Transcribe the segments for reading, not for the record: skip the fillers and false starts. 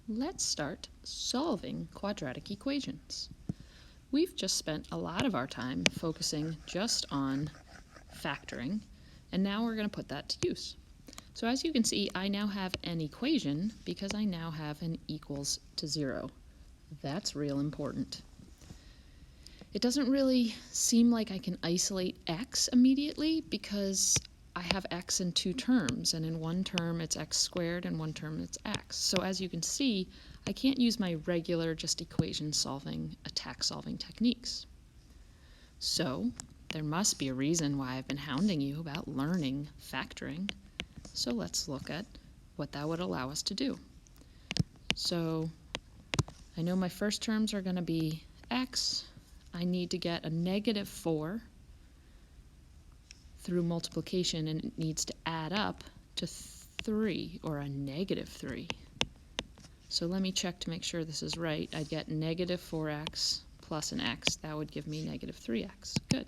Let's start solving quadratic equations. We've just spent a lot of our time focusing just on factoring, and now we're going to put that to use. So as you can see, I now have an equation because I now have an equals to 0. That's real important. It doesn't really seem like I can isolate x immediately because I have x in two terms, and in one term it's x squared and one term it's x. So as you can see, I can't use my regular just equation solving, attack solving techniques. So there must be a reason why I've been hounding you about learning factoring. So let's look at what that would allow us to do. So I know my first terms are going to be x. I need to get a negative 4 through multiplication, and it needs to add up to 3, or a negative 3. So let me check to make sure this is right. I'd get negative 4x plus an x. That would give me negative 3x. Good.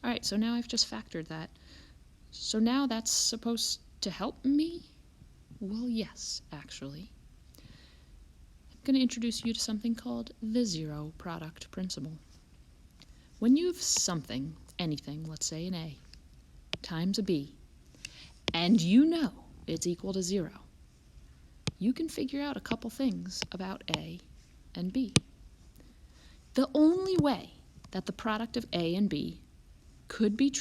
All right, so now I've just factored that. So now that's supposed to help me? Well, yes, actually. I'm going to introduce you to something called the zero product principle. When you have something, anything, let's say an A, times a B, and you know it's equal to 0, you can figure out a couple things about A and B. The only way that the product of A and B could be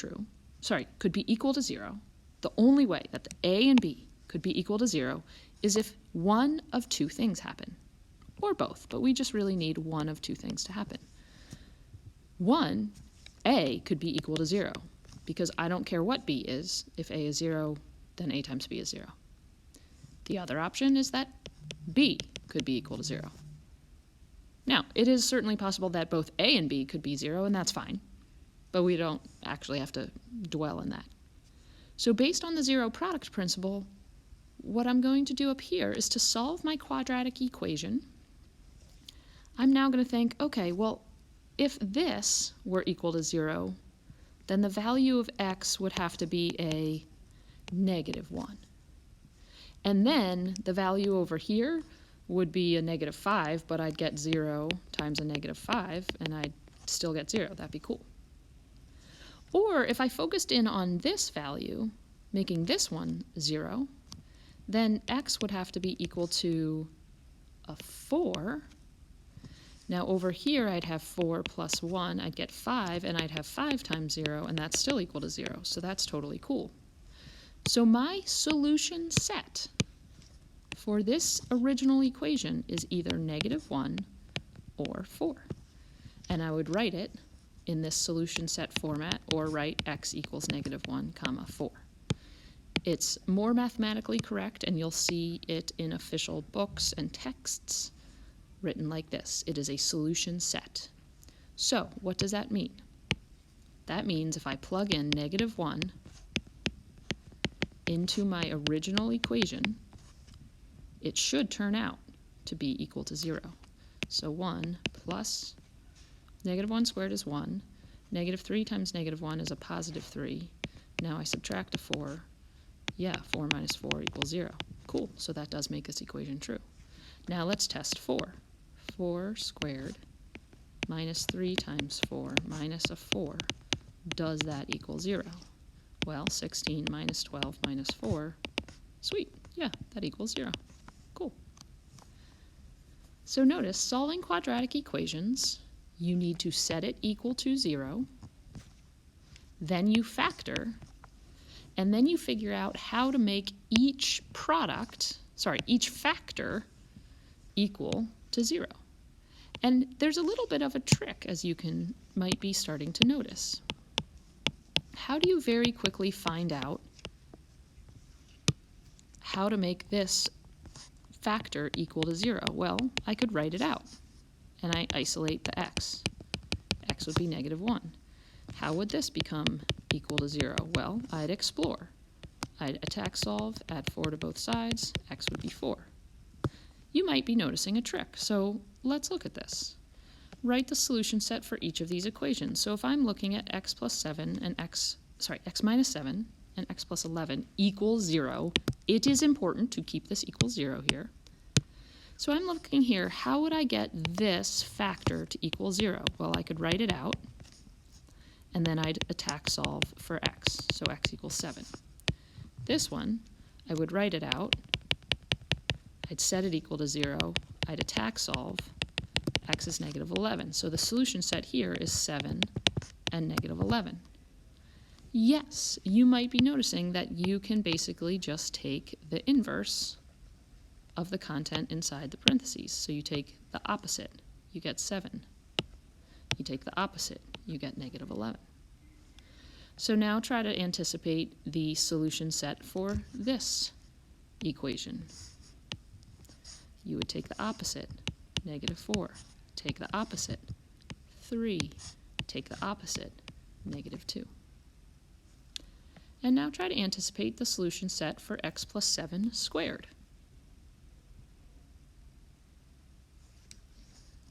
equal to 0, the only way that the A and B could be equal to 0 is if one of two things happen, or both, but we just really need one of two things to happen. One, A could be equal to 0, because I don't care what B is. If A is 0, then A times B is 0. The other option is that B could be equal to 0. Now, it is certainly possible that both A and B could be 0, and that's fine, but we don't actually have to dwell in that. So based on the zero product principle, what I'm going to do up here is to solve my quadratic equation. I'm now going to think, okay, well, if this were equal to 0, then the value of x would have to be a negative 1. And then the value over here would be a negative 5, but I'd get 0 times a negative 5, and I'd still get 0. That'd be cool. Or if I focused in on this value, making this one 0, then x would have to be equal to a 4. Now over here I'd have 4 plus 1, I'd get 5, and I'd have 5 times 0, and that's still equal to 0, so that's totally cool. So my solution set for this original equation is either negative 1 or 4. And I would write it in this solution set format, or write x equals negative 1 comma 4. It's more mathematically correct, and you'll see it in official books and texts written like this. It is a solution set. So what does that mean? That means if I plug in negative 1 into my original equation, it should turn out to be equal to 0. So 1 plus negative 1 squared is 1. Negative 3 times negative 1 is a positive 3. Now I subtract a 4. Yeah, 4 minus 4 equals 0. Cool, so that does make this equation true. Now let's test 4. 4 squared minus 3 times 4 minus a 4. Does that equal 0? Well, 16 minus 12 minus 4. Sweet, yeah, that equals 0. Cool. So notice, solving quadratic equations, you need to set it equal to 0, then you factor, and then you figure out how to make each factor equal to 0. And there's a little bit of a trick, as you might be starting to notice. How do you very quickly find out how to make this factor equal to 0? Well, I could write it out, and I isolate the x. X would be negative 1. How would this become equal to 0? Well, I'd explore. I'd attack solve, add 4 to both sides, x would be 4. You might be noticing a trick, so let's look at this. Write the solution set for each of these equations. So if I'm looking at x plus 7 and x minus 7 and x plus 11 equals 0, it is important to keep this equals 0 here. So I'm looking here, how would I get this factor to equal 0? Well, I could write it out, and then I'd attack solve for x, so x equals 7. This one, I would write it out, I'd set it equal to 0, I'd attack solve, x is negative 11. So the solution set here is 7 and negative 11. Yes, you might be noticing that you can basically just take the inverse of the content inside the parentheses. So you take the opposite, you get 7. You take the opposite, you get negative 11. So now try to anticipate the solution set for this equation. You would take the opposite, negative 4. Take the opposite, 3. Take the opposite, negative 2. And now try to anticipate the solution set for x plus 7 squared.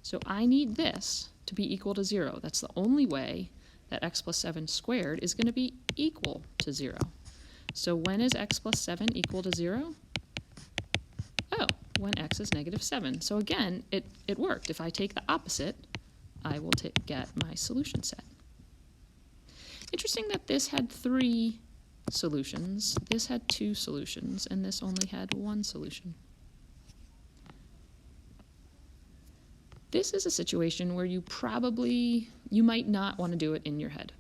So I need this to be equal to 0. That's the only way that x plus 7 squared is going to be equal to 0. So when is x plus 7 equal to 0? Oh, when x is negative 7. So again, it worked. If I take the opposite, I will get my solution set. Interesting that this had 3 solutions, this had 2 solutions, and this only had 1 solution. This is a situation where you might not want to do it in your head,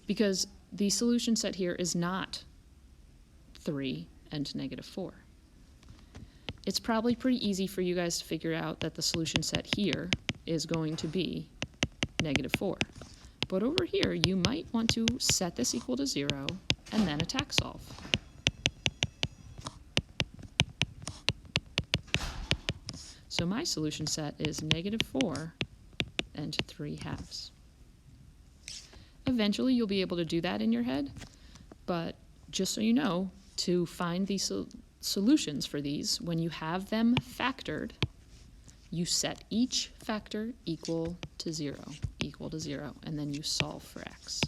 because the solution set here is not 3 and negative 4. It's probably pretty easy for you guys to figure out that the solution set here is going to be negative 4. But over here, you might want to set this equal to 0 and then attack solve. So my solution set is negative 4 and 3/2. Eventually, you'll be able to do that in your head, but just so you know, to find these solutions for these, when you have them factored, you set each factor equal to 0, and then you solve for x,